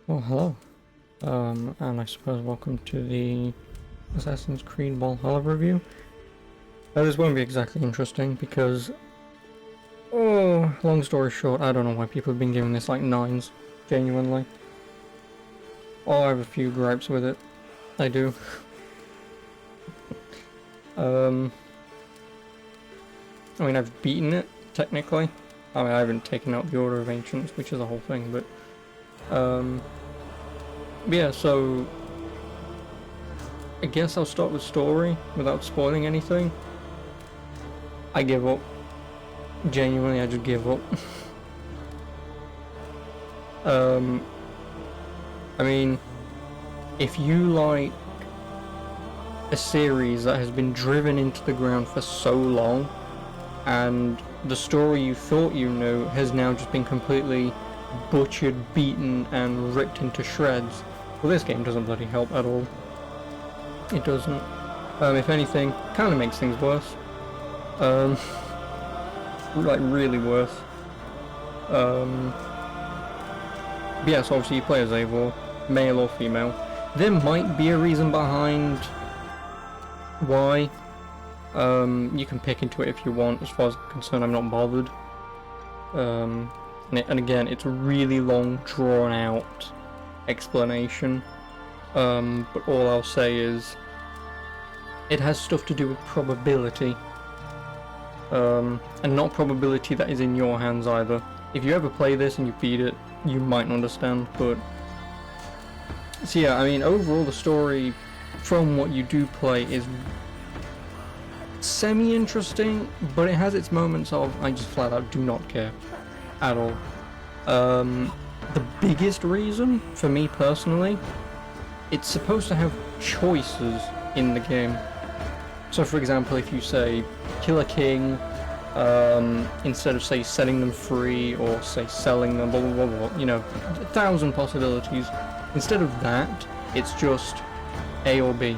Well, hello, and I suppose welcome to the Assassin's Creed Valhalla review. This won't be exactly interesting because, oh, long story short, I don't know why people have been giving this like 9s, genuinely. Oh, I have a few gripes with it. I do. I mean, I've beaten it, technically. I mean, I haven't taken out the Order of Ancients, which is a whole thing, but, yeah, so I guess I'll start with story without spoiling anything. I give up. Genuinely, I just give up. I mean, if you like a series that has been driven into the ground for so long, and the story you thought you knew has now just been completely butchered, beaten, and ripped into shreds, well, this game doesn't bloody help at all. It doesn't. If anything, kind of makes things worse. Like, really worse. But yeah, so obviously you play as Eivor, male or female. There might be a reason behind why. You can pick into it if you want. As far as I'm concerned, I'm not bothered. And again, it's a really long, drawn-out explanation. But all I'll say is it has stuff to do with probability. And not probability that is in your hands either. If you ever play this and you beat it, you might understand, but... So yeah, I mean, overall the story, from what you do play, is semi-interesting, but it has its moments of, I just flat out do not care. At all. The biggest reason, for me personally, it's supposed to have choices in the game. So for example, if you say, kill a king, instead of say setting them free, or say selling them, blah blah blah blah, you know, 1,000 possibilities. Instead of that, it's just A or B.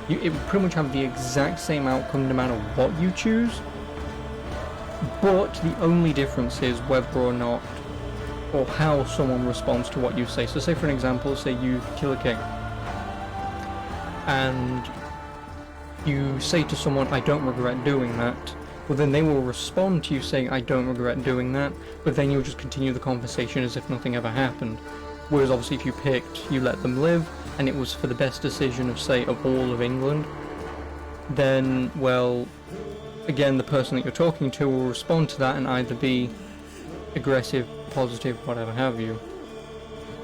It would pretty much have the exact same outcome no matter what you choose, but the only difference is whether or not, or how someone responds to what you say. So say for an example, say you kill a king, and you say to someone, I don't regret doing that, well then they will respond to you saying, I don't regret doing that, but then you'll just continue the conversation as if nothing ever happened. Whereas obviously if you picked, you let them live, and it was for the best decision of, say, of all of England, then, well, again, the person that you're talking to will respond to that and either be aggressive, positive, whatever have you,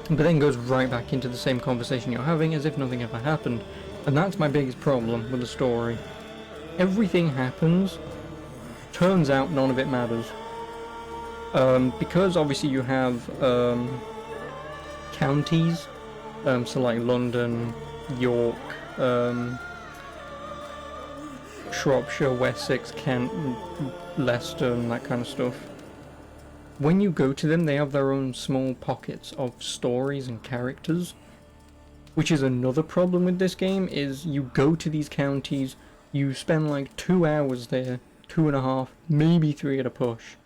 but then goes right back into the same conversation you're having as if nothing ever happened. And that's my biggest problem with the story. Everything happens, turns out none of it matters. Because obviously you have counties, so like London, York, Shropshire, Wessex, Kent, Leicester, and that kind of stuff. When you go to them, they have their own small pockets of stories and characters, which is another problem with this game, is you go to these counties, you spend like 2 hours there, 2.5, maybe 3 at a push,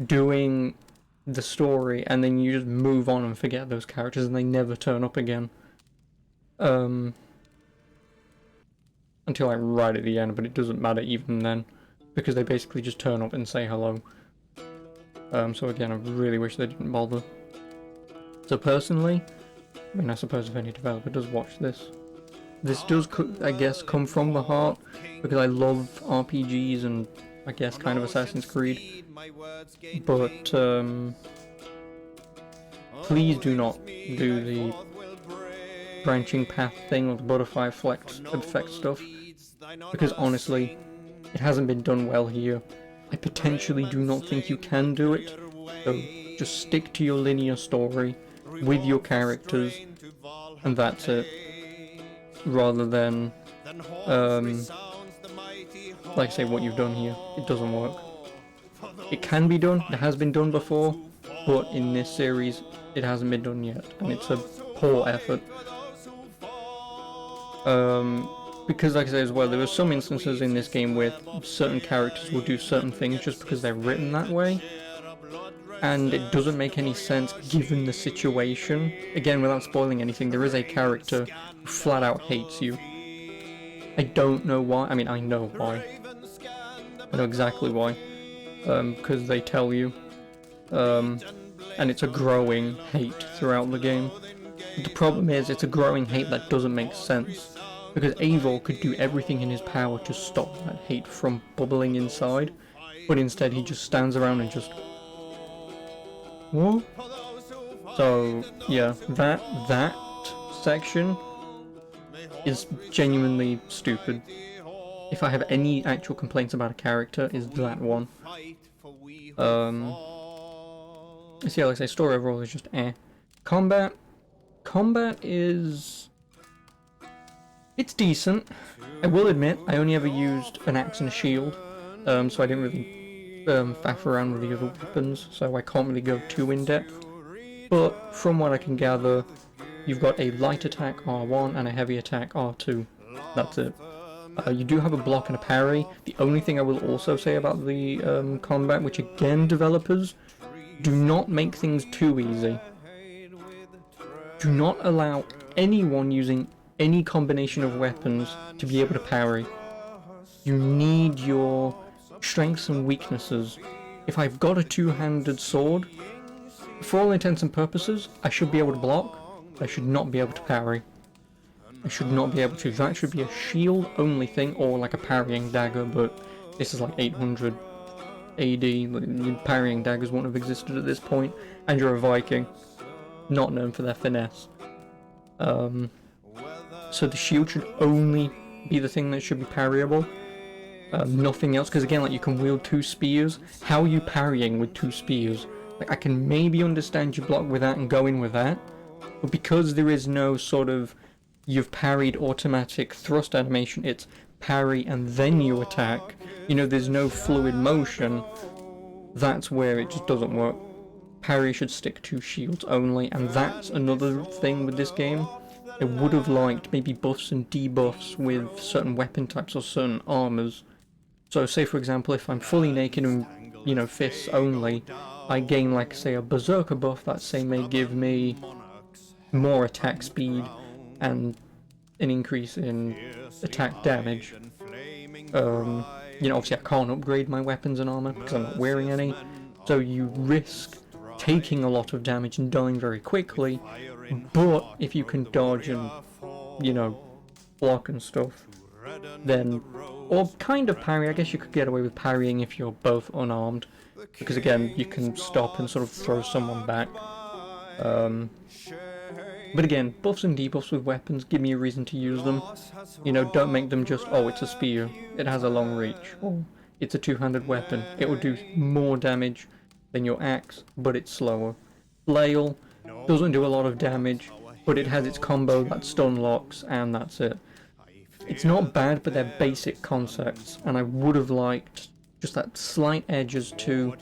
doing the story, and then you just move on and forget those characters and they never turn up again. Until like right at the end, but it doesn't matter even then, because they basically just turn up and say hello. So again, I really wish they didn't bother. So personally, I mean, I suppose if any developer does watch this, this does, I guess, come from the heart, because I love RPGs and, I guess, kind of Assassin's Creed, but, please do not do the branching path thing or the butterfly effect stuff, because honestly, it hasn't been done well here. I potentially do not think you can do it, so just stick to your linear story with your characters, and that's it, rather than, like I say, what you've done here. It doesn't work. It can be done, it has been done before, but in this series, it hasn't been done yet, and it's a poor effort. Because like I say as well, there are some instances in this game where certain characters will do certain things just because they're written that way, and it doesn't make any sense given the situation. Again, without spoiling anything, there is a character who flat out hates you. I don't know why. I mean, I know why. I know exactly why. Because they tell you. And it's a growing hate throughout the game. The problem is, it's a growing hate that doesn't make sense. Because Eivor could do everything in his power to stop that hate from bubbling inside. But instead he just stands around and just... What? So, yeah, that section is genuinely stupid. If I have any actual complaints about a character, is that one. So yeah, like I say, story overall is just eh. Combat is... it's decent. I will admit, I only ever used an axe and a shield, so I didn't really faff around with the other weapons, so I can't really go too in-depth. But from what I can gather, you've got a light attack R1 and a heavy attack R2. That's it. You do have a block and a parry. The only thing I will also say about the combat, which again, developers, do not make things too easy. Do not allow anyone using any combination of weapons to be able to parry. You need your strengths and weaknesses. If I've got a two-handed sword, for all intents and purposes, I should be able to block. I should not be able to parry. I should not be able to. That should be a shield only thing, or like a parrying dagger, but this is like 800 AD, parrying daggers won't have existed at this point, and you're a Viking, not known for their finesse. So the shield should only be the thing that should be parryable, nothing else, because again, like, you can wield two spears. How are you parrying with two spears? Like, I can maybe understand you block with that and go in with that, but because there is no sort of you've parried automatic thrust animation, it's parry and then you attack, you know, there's no fluid motion, that's where it just doesn't work. Parry should stick to shields only, and that's another thing with this game. I would have liked maybe buffs and debuffs with certain weapon types or certain armors. So say for example, if I'm fully naked and, you know, fists only, I gain, like, say, a berserker buff that, say, may give me more attack speed and an increase in attack damage. You know, obviously I can't upgrade my weapons and armor because I'm not wearing any, so you risk taking a lot of damage and dying very quickly, but if you can dodge and, you know, block and stuff, then, or kind of parry, I guess you could get away with parrying if you're both unarmed, because again, you can stop and sort of throw someone back. But again, buffs and debuffs with weapons, give me a reason to use them. You know, don't make them just, oh, it's a spear, it has a long reach, or it's a two-handed weapon, it will do more damage than your axe, but it's slower. Flail doesn't do a lot of damage, but it has its combo that stun locks, and that's it. It's not bad, but they're basic concepts, and I would have liked just that slight edge as to,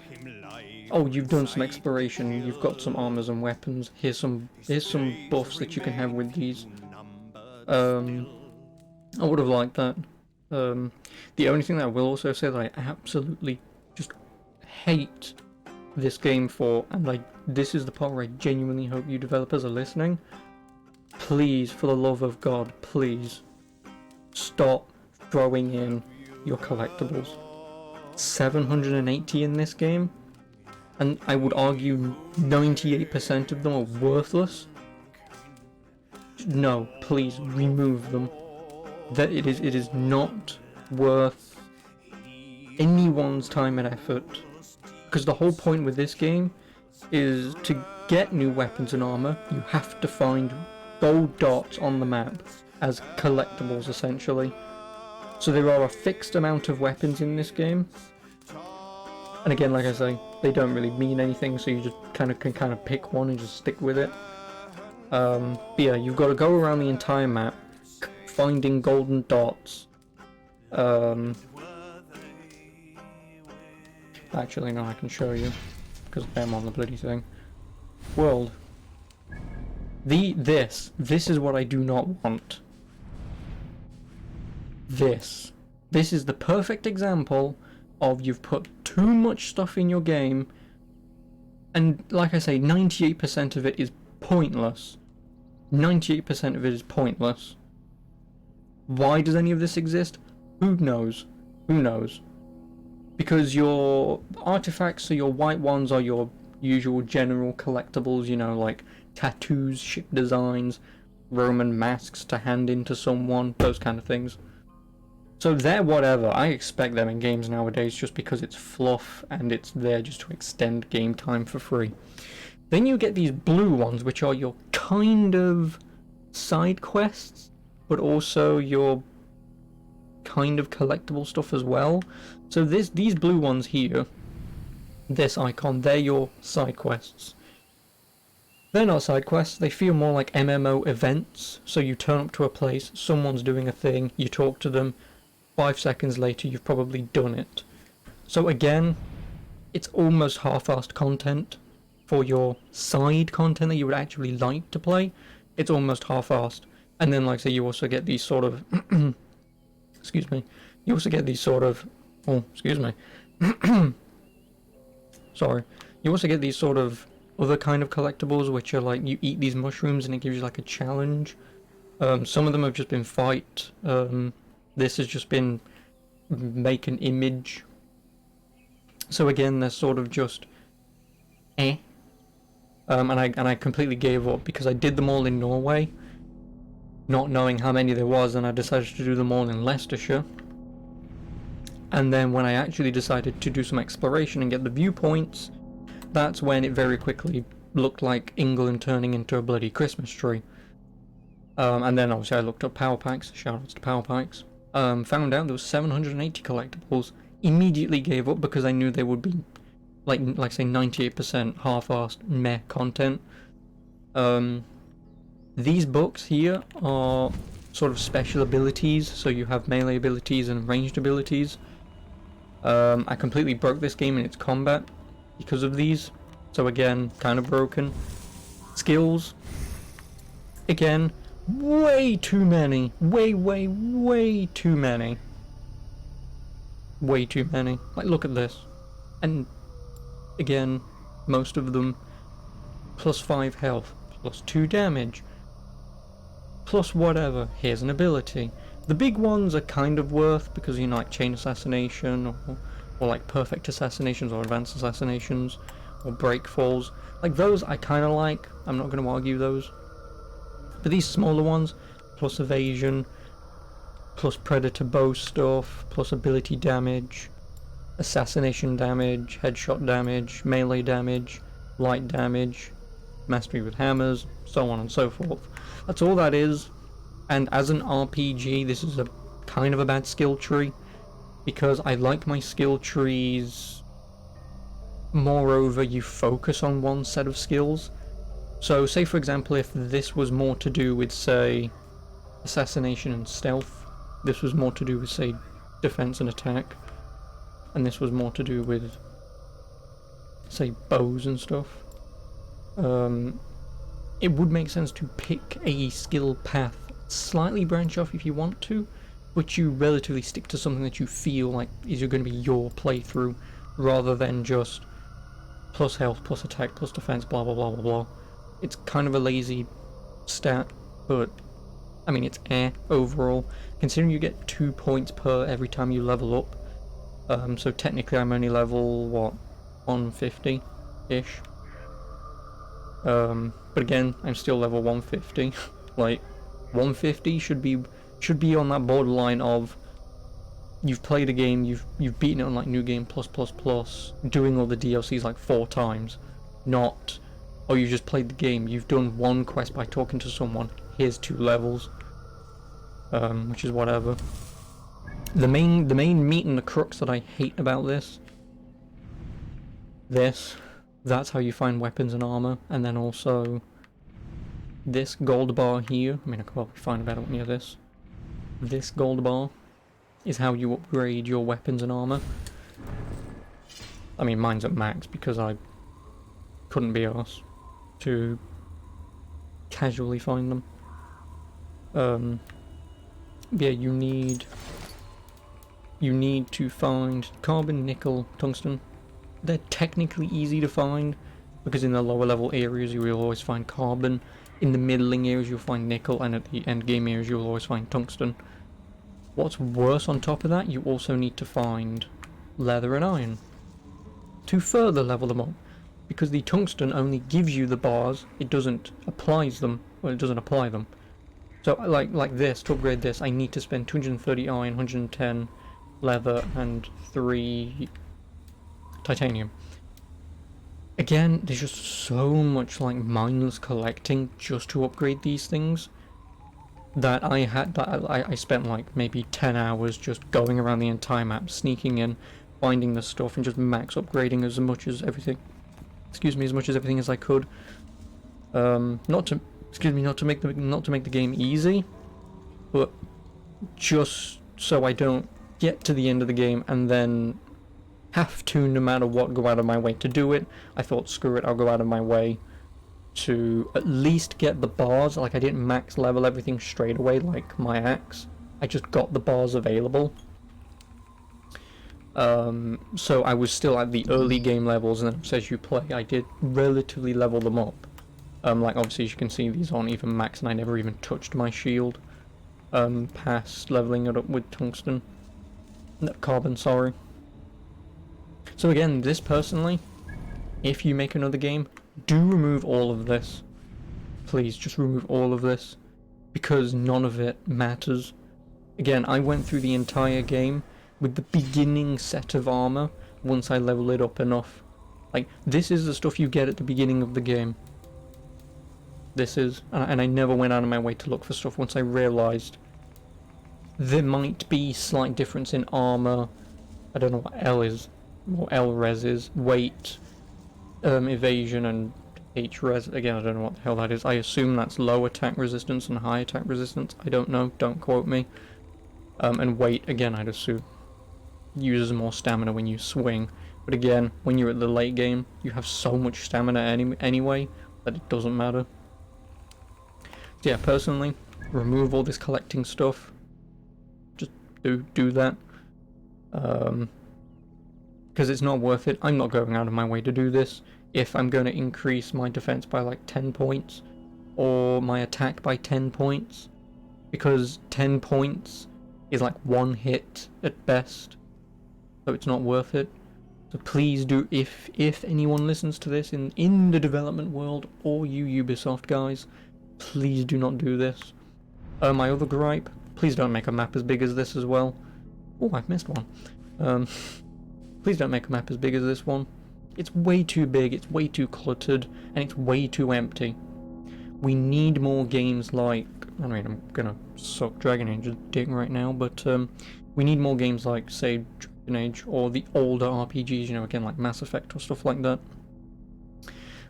oh, you've done some exploration, you've got some armors and weapons, here's some buffs that you can have with these. I would have liked that. The only thing that I will also say that I absolutely just hate this game for, and this is the part where I genuinely hope you developers are listening, please, for the love of God, please, stop throwing in your collectibles. 780 in this game, and I would argue 98% of them are worthless. No, please remove them. That it is not worth anyone's time and effort, because the whole point with this game is to get new weapons and armor, you have to find gold dots on the map as collectibles, essentially. So there are a fixed amount of weapons in this game, and again, like I say, they don't really mean anything, so you just can pick one and just stick with it. But yeah, you've got to go around the entire map finding golden dots. Actually, no, I can show you, because I'm on the bloody thing. World. This is what I do not want. This is the perfect example of you've put too much stuff in your game And like I say, 98% of it is pointless. 98% of it is pointless. Why does any of this exist? Who knows? Who knows? Because your artifacts, so your white ones are your usual general collectibles, you know, like tattoos, ship designs, Roman masks to hand into someone, those kind of things. So they're whatever. I expect them in games nowadays just because it's fluff and it's there just to extend game time for free. Then you get these blue ones, which are your kind of side quests, but also your kind of collectible stuff as well. So these blue ones here, this icon, they're your side quests. They're not side quests, they feel more like MMO events. So you turn up to a place, someone's doing a thing, you talk to them, 5 seconds later you've probably done it. So again, it's almost half-assed content. For your side content that you would actually like to play, it's almost half-assed. And then, like I say, you also get these sort of excuse me, you also get these sort of, oh, excuse me, sorry, you also get these sort of other kind of collectibles, which are like, you eat these mushrooms and it gives you like a challenge. Some of them have just been fight, this has just been make an image. So again, they're sort of just and I completely gave up because I did them all in Norway, not knowing how many there was, and I decided to do them all in Leicestershire. And then when I actually decided to do some exploration and get the viewpoints, that's when it very quickly looked like England turning into a bloody Christmas tree. And then obviously I looked up power packs, shoutouts to power packs, found out there was 780 collectibles, immediately gave up because I knew they would be like say 98% half-assed meh content. These books here are sort of special abilities, so you have melee abilities and ranged abilities. I completely broke this game in its combat because of these, so again, kind of broken. Skills, again, way too many, way too many. Way too many. Like, look at this. And again, most of them plus 5 health, plus 2 damage, plus whatever. Here's an ability. The big ones are kind of worth because, you know, like chain assassination or like perfect assassinations or advanced assassinations or break falls. Like those I kind of like. I'm not going to argue those. But these smaller ones, plus evasion, plus predator bow stuff, plus ability damage, assassination damage, headshot damage, melee damage, light damage, mastery with hammers, so on and so forth. That's all that is. And as an RPG, this is a kind of a bad skill tree, because I like my skill trees. Moreover, you focus on one set of skills. So say for example, if this was more to do with, say, assassination and stealth, this was more to do with, say, defense and attack, and this was more to do with, say, bows and stuff, it would make sense to pick a skill path, slightly branch off if you want to, but you relatively stick to something that you feel like is going to be your playthrough, rather than just plus health, plus attack, plus defense, blah blah blah blah blah. It's kind of a lazy stat, but I mean it's overall, considering you get 2 points per every time you level up. So technically I'm only level, what, 150-ish? But again, I'm still level 150. Like, 150 should be on that borderline of you've played a game, you've beaten it on like New Game Plus Plus Plus, doing all the DLCs like 4 times, not, oh, you just played the game, you've done one quest by talking to someone, here's 2 levels, which is whatever. The main meat and the crux that I hate about that's how you find weapons and armor, and then also this gold bar here, I mean I could probably find a better one near this. This gold bar is how you upgrade your weapons and armor. I mean mine's at max because I couldn't be arsed to casually find them. Yeah, you need to find carbon, nickel, tungsten. They're technically easy to find, because in the lower level areas you will always find carbon, in the middling areas you'll find nickel, and at the end game areas you'll always find tungsten. What's worse on top of that, you also need to find leather and iron to further level them up, because the tungsten only gives you the bars, it doesn't apply them. So like this, to upgrade this, I need to spend 230 iron, 110 leather, and 3 titanium. Again, there's just so much like mindless collecting just to upgrade these things that I spent like maybe 10 hours just going around the entire map, sneaking in, finding the stuff, and just max upgrading as much as everything. As much as everything as I could. Not to make the game easy, but just so I don't get to the end of the game and then have to, no matter what, go out of my way to do it. I thought, screw it, I'll go out of my way to at least get the bars. Like, I didn't max level everything straight away like my axe. I just got the bars available. So I was still at the early game levels, and then as you play, I did relatively level them up. Like obviously as you can see, these aren't even max, and I never even touched my shield past leveling it up with tungsten. No, carbon, sorry. So again, this personally, if you make another game, do remove all of this. Please, just remove all of this, because none of it matters. Again, I went through the entire game with the beginning set of armor once I level it up enough. Like, this is the stuff you get at the beginning of the game. This is, and I never went out of my way to look for stuff once I realized there might be slight difference in armor. I don't know what L is, or L res is, weight, evasion, and H res. Again, I don't know what the hell that is. I assume that's low attack resistance and high attack resistance. I don't know, don't quote me. And weight, again, I'd assume uses more stamina when you swing, but again, when you're at the late game, you have so much stamina anyway that it doesn't matter. So yeah, personally, remove all this collecting stuff. Just do that, because it's not worth it. I'm not going out of my way to do this if I'm going to increase my defense by like 10 points or my attack by 10 points, because 10 points is like one hit at best. So it's not worth it. So please do, if anyone listens to this in the development world, or you Ubisoft guys, please do not do this. My other gripe, please don't make a map as big as this as well. Oh, I've missed one. Please don't make a map as big as this one. It's way too big, it's way too cluttered, and it's way too empty. We need more games like, I mean, I'm gonna suck Dragon Age's dick right now, but we need more games like, say, Dragon Age, or the older RPGs, you know, again, like Mass Effect or stuff like that,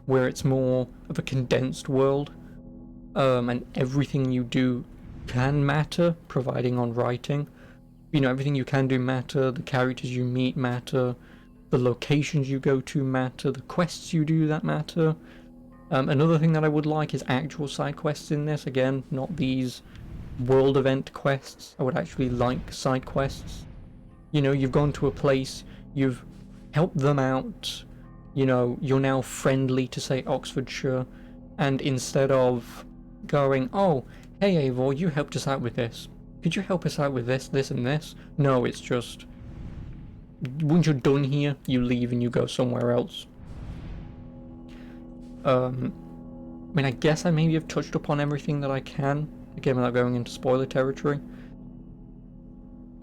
where it's more of a condensed world, and everything you do can matter, providing on writing. You know, everything you can do matter, the characters you meet matter, the locations you go to matter, the quests you do that matter. Another thing that I would like is actual side quests in this. Again, not these world event quests. I would actually like side quests. You know, you've gone to a place, you've helped them out, you know, you're now friendly to, say, Oxfordshire, and instead of going, oh, hey Eivor, you helped us out with this. Could you help us out with this, this, and this? No, it's just, once you're done here, you leave and you go somewhere else. I mean, I guess I maybe have touched upon everything that I can, again, without going into spoiler territory.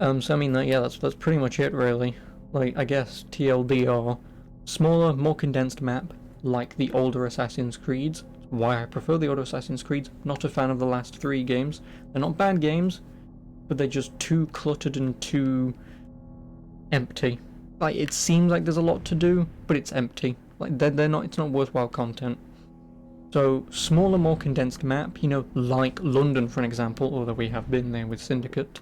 So I mean, yeah, that's pretty much it, really. Like, I guess TLDR, smaller, more condensed map, like the older Assassin's Creeds. Why I prefer the older Assassin's Creeds. Not a fan of the last 3 games. They're not bad games, but they're just too cluttered and too empty. Like, it seems like there's a lot to do, but it's empty. Like, they're not, it's not worthwhile content. So, smaller, more condensed map, you know, like London, for an example, although we have been there with Syndicate.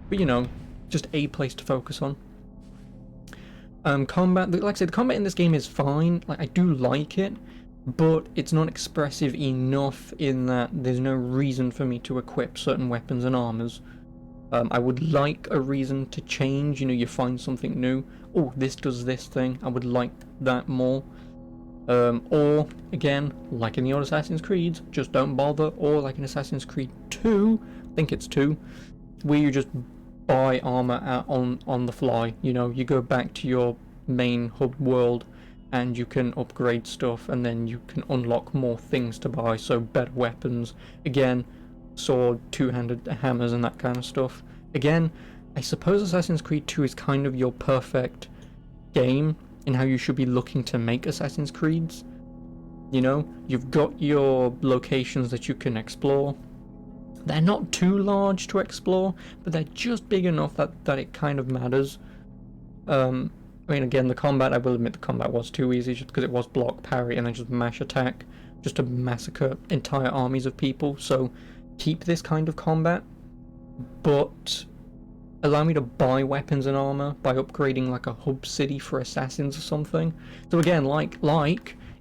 But, you know, just a place to focus on. Combat, like I said, the combat in this game is fine. Like, I do like it, but it's not expressive enough in that there's no reason for me to equip certain weapons and armors. I would like a reason to change, you know, you find something new. Oh, this does this thing. I would like that more. Or, again, like in the old Assassin's Creeds, just don't bother, or like in Assassin's Creed 2, I think it's 2, where you just buy armor on the fly. You know, you go back to your main hub world and you can upgrade stuff, and then you can unlock more things to buy, so better weapons, again, sword, two-handed hammers and that kind of stuff. Again, I suppose Assassin's Creed 2 is kind of your perfect game in how you should be looking to make Assassin's Creeds. You know, you've got your locations that you can explore. They're not too large to explore, but they're just big enough that it kind of matters. I mean, again, the combat, I will admit the combat was too easy, just because it was block, parry, and then just mash attack, just to massacre entire armies of people. So keep this kind of combat, but allow me to buy weapons and armor by upgrading like a hub city for assassins or something. So again, like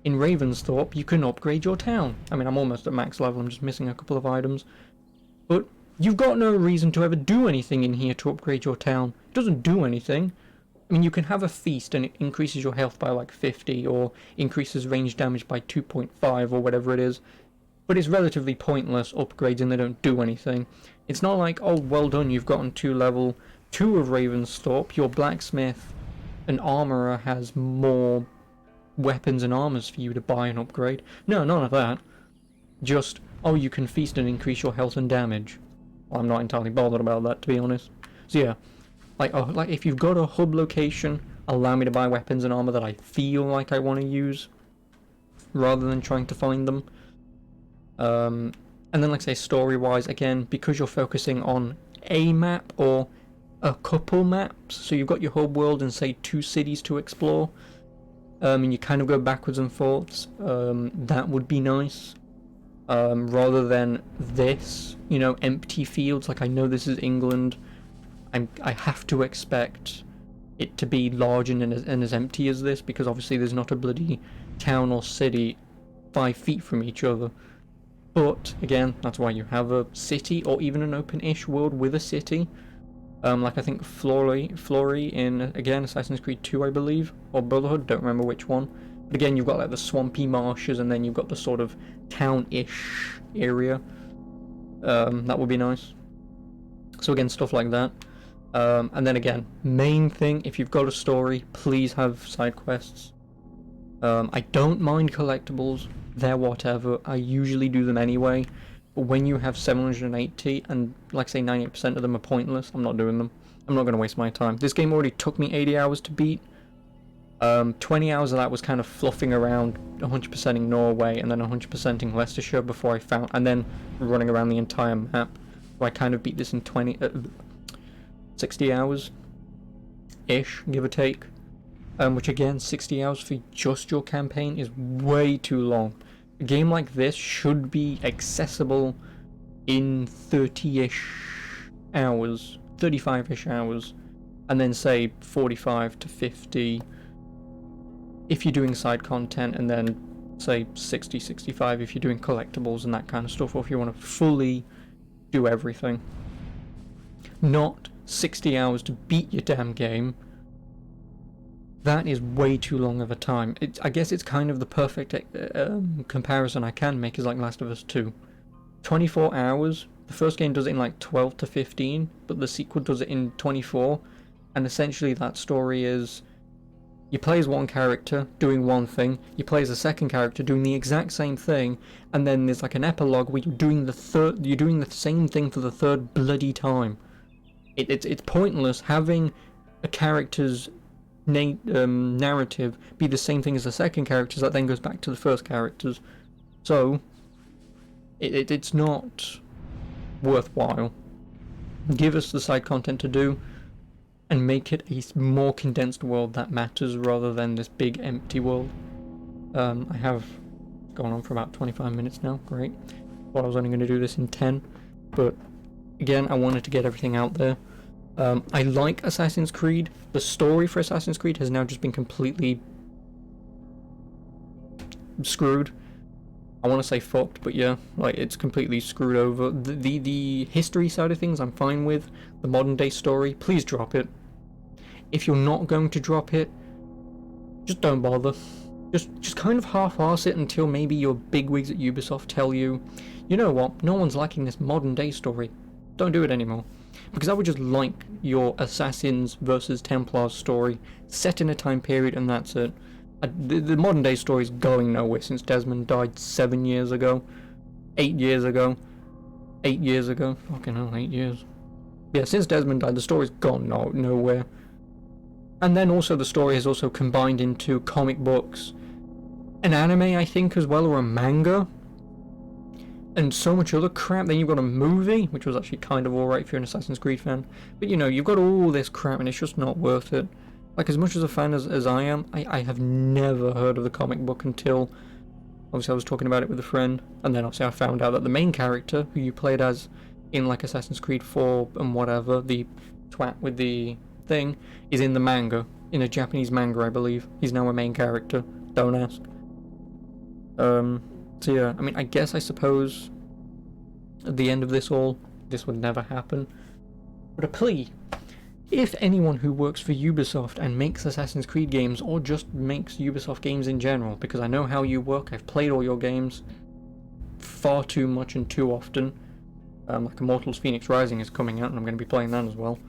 in Ravensthorpe, you can upgrade your town. I mean, I'm almost at max level, I'm just missing a couple of items. But you've got no reason to ever do anything in here to upgrade your town. It doesn't do anything. I mean, you can have a feast and it increases your health by like 50, or increases range damage by 2.5 or whatever it is. But it's relatively pointless upgrades and they don't do anything. It's not like, oh, well done, you've gotten to level 2 of Ravensthorpe, your blacksmith and armourer has more weapons and armors for you to buy and upgrade. No, none of that. Just, oh, you can feast and increase your health and damage. Well, I'm not entirely bothered about that, to be honest. So yeah, like if you've got a hub location, allow me to buy weapons and armor that I feel like I want to use, rather than trying to find them. And then, like I say, story-wise, again, because you're focusing on a map or a couple maps, so you've got your hub world and, say, 2 cities to explore, and you kind of go backwards and forths, that would be nice. Rather than this, you know, empty fields. Like, I know this is England, I have to expect it to be large and as empty as this, because obviously there's not a bloody town or city 5 feet from each other. But again, that's why you have a city, or even an open-ish world with a city. Like I think Flory in, again, Assassin's Creed 2, I believe, or Brotherhood, don't remember which one. But again, you've got like the swampy marshes, and then you've got the sort of town-ish area. That would be nice. So again, stuff like that. And then again, main thing, if you've got a story, please have side quests. I don't mind collectibles, they're whatever, I usually do them anyway, but when you have 780 and like say 98% of them are pointless, I'm not doing them. I'm not going to waste my time. This game already took me 80 hours to beat. 20 hours of that was kind of fluffing around, 100%ing Norway and then 100%ing Leicestershire before I found, and then running around the entire map. So I kind of beat this in 60 hours ish, give or take. Which again, 60 hours for just your campaign is way too long. A game like this should be accessible in 30-ish hours, 35-ish hours, and then say 45 to 50 if you're doing side content, and then say 60, 65 if you're doing collectibles and that kind of stuff, or if you want to fully do everything. Not 60 hours to beat your damn game. That is way too long of a time. I guess it's kind of the perfect comparison I can make is like Last of Us 2. 24 hours. The first game does it in like 12 to 15, but the sequel does it in 24. And essentially that story is, you play as one character doing one thing, you play as a second character doing the exact same thing, and then there's like an epilogue where you're doing the same thing for the third bloody time. It's pointless having a character's narrative be the same thing as the second character's that then goes back to the first character's. So it's not worthwhile. Give us the side content to do and make it a more condensed world that matters rather than this big empty world. I have gone on for about 25 minutes now, great. Thought I was only going to do this in 10, but again, I wanted to get everything out there. I like Assassin's Creed. The story for Assassin's Creed has now just been completely screwed. I want to say fucked, but yeah, like it's completely screwed over. The history side of things I'm fine with. The modern day story, please drop it. If you're not going to drop it, just don't bother. Just kind of half-arse it until maybe your bigwigs at Ubisoft tell you, you know what, no one's liking this modern day story. Don't do it anymore. Because I would just like your Assassins versus Templars story set in a time period and that's it. The modern day story is going nowhere since Desmond died 7 years ago. 8 years ago. 8 years ago. Fucking hell, 8 years. Yeah, since Desmond died, the story's gone nowhere. And then also the story has also combined into comic books, an anime I think as well, or a manga, and so much other crap. Then you've got a movie, which was actually kind of alright if you're an Assassin's Creed fan. But you know, you've got all this crap and it's just not worth it. Like, as much as a fan as I am, I have never heard of the comic book until, obviously I was talking about it with a friend, and then obviously I found out that the main character, who you played as in like Assassin's Creed 4 and whatever, the twat with the thing, is in the manga, in a Japanese manga I believe. He's now a main character, don't ask. So yeah, I mean, I suppose at the end of this all, this would never happen. But a plea, if anyone who works for Ubisoft and makes Assassin's Creed games, or just makes Ubisoft games in general, because I know how you work, I've played all your games far too much and too often. Like Immortals Phoenix Rising is coming out and I'm going to be playing that as well.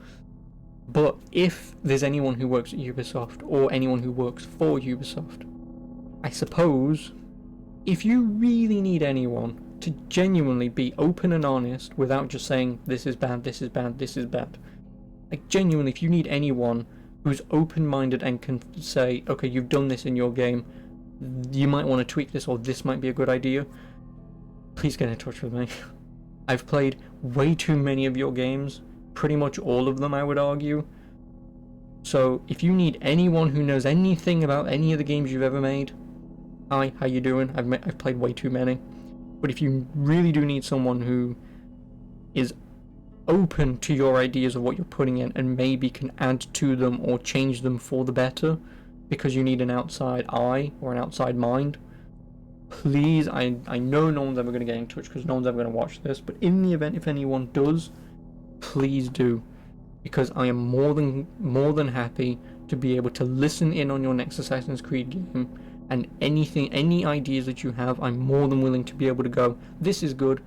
But if there's anyone who works at Ubisoft, or anyone who works for Ubisoft, I suppose, if you really need anyone to genuinely be open and honest without just saying, this is bad, this is bad, this is bad. Like, genuinely, if you need anyone who's open-minded and can say, okay, you've done this in your game, you might want to tweak this, or this might be a good idea, please get in touch with me. I've played way too many of your games, pretty much all of them I would argue. So if you need anyone who knows anything about any of the games you've ever made, hi, how you doing? I've played way too many. But if you really do need someone who is open to your ideas of what you're putting in and maybe can add to them or change them for the better because you need an outside eye or an outside mind, please, I know no one's ever going to get in touch because no one's ever going to watch this, but in the event if anyone does, please do, because I am more than happy to be able to listen in on your next Assassin's Creed game, and any ideas that you have, I'm more than willing to be able to go, this is good,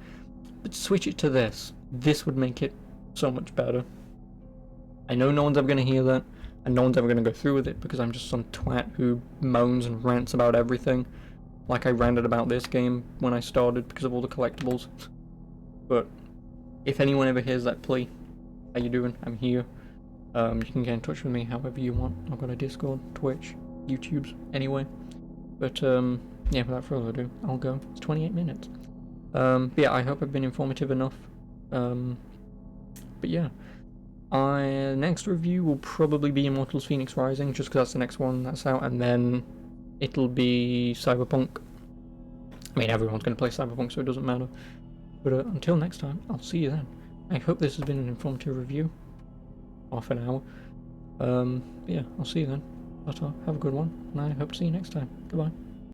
but switch it to this. This would make it so much better. I know no one's ever going to hear that, and no one's ever going to go through with it because I'm just some twat who moans and rants about everything, like I ranted about this game when I started because of all the collectibles. But if anyone ever hears that plea, how you doing? I'm here. You can get in touch with me however you want. I've got a Discord, Twitch, YouTube's, anyway. But yeah, without further ado, I'll go. It's 28 minutes. But yeah, I hope I've been informative enough. But yeah, next review will probably be Immortals Phoenix Rising, just because that's the next one that's out, and then it'll be Cyberpunk. I mean, everyone's going to play Cyberpunk, so it doesn't matter. But until next time, I'll see you then. I hope this has been an informative review. Half an hour. Yeah, I'll see you then. But have a good one, and I hope to see you next time. Goodbye.